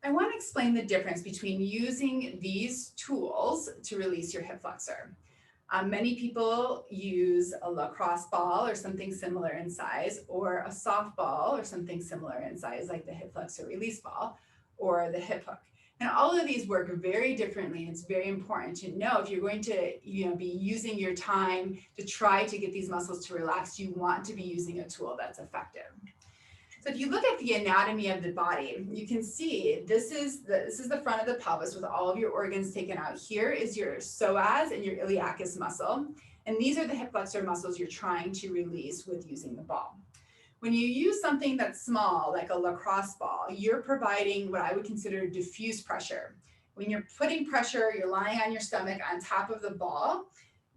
I want to explain the difference between using these tools to release your hip flexor. Many people use a lacrosse ball or something similar in size, or a softball or something similar in size, like the hip flexor release ball or the hip hook. And all of these work very differently. It's very important to know if you're going to be using your time to try to get these muscles to relax, you want to be using a tool that's effective. So if you look at the anatomy of the body, you can see this is the front of the pelvis with all of your organs taken out. Here is your psoas and your iliacus muscle. And these are the hip flexor muscles you're trying to release with using the ball. When you use something that's small, like a lacrosse ball, you're providing what I would consider diffuse pressure. When you're putting pressure, you're lying on your stomach on top of the ball,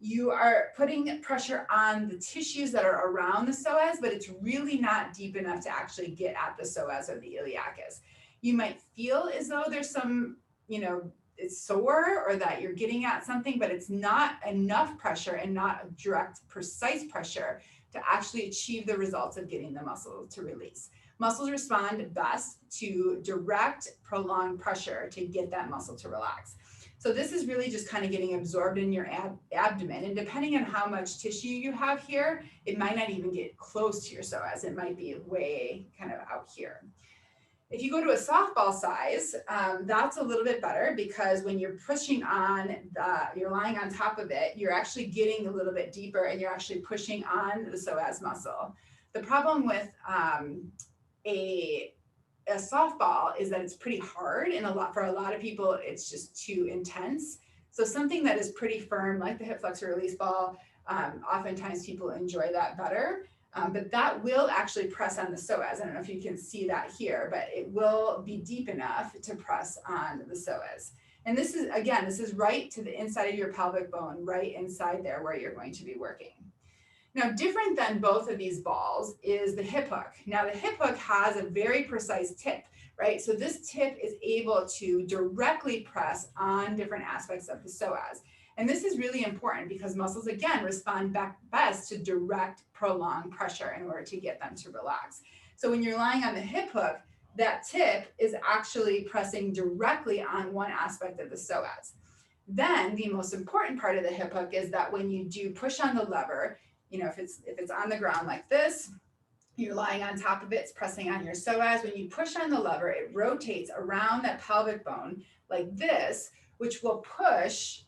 you are putting pressure on the tissues that are around the psoas, but it's really not deep enough to actually get at the psoas or the iliacus. You might feel as though there's some, it's sore or that you're getting at something, but it's not enough pressure and not a direct, precise pressure to actually achieve the results of getting the muscle to release. Muscles respond best to direct, prolonged pressure to get that muscle to relax. So this is really just kind of getting absorbed in your abdomen. And depending on how much tissue you have here, it might not even get close to your psoas. It might be way kind of out here. If you go to a softball size, that's a little bit better because when you're pushing on, you're lying on top of it, you're actually getting a little bit deeper and you're actually pushing on the psoas muscle. The problem with a softball is that it's pretty hard, and for a lot of people it's just too intense. So something that is pretty firm, like the hip flexor release ball, oftentimes people enjoy that better, but that will actually press on the psoas. I don't know if you can see that here, but it will be deep enough to press on the psoas. And this is right to the inside of your pelvic bone, right inside there where you're going to be working. Now, different than both of these balls is the hip hook. Now, the hip hook has a very precise tip, right? So this tip is able to directly press on different aspects of the psoas. And this is really important because muscles, again, respond best to direct, prolonged pressure in order to get them to relax. So when you're lying on the hip hook, that tip is actually pressing directly on one aspect of the psoas. Then the most important part of the hip hook is that when you do push on the lever, if it's on the ground like this, you're lying on top of it, it's pressing on your psoas. When you push on the lever, it rotates around that pelvic bone like this, which will push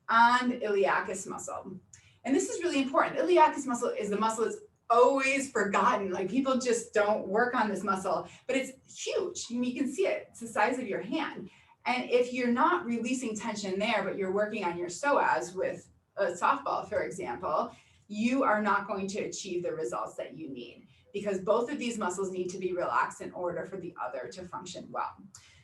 on the iliacus muscle. And this is really important. Iliacus muscle is the muscle that's always forgotten. Like people just don't work on this muscle, but it's huge. You can see it. It's the size of your hand. And if you're not releasing tension there, but you're working on your psoas with a softball, for example, you are not going to achieve the results that you need because both of these muscles need to be relaxed in order for the other to function well.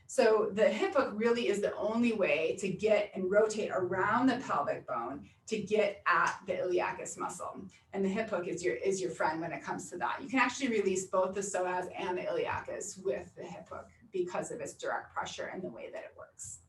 So the hip hook really is the only way to get and rotate around the pelvic bone to get at the iliacus muscle. And the hip hook is your friend when it comes to that. You can actually release both the psoas and the iliacus with the hip hook because of its direct pressure and the way that it works.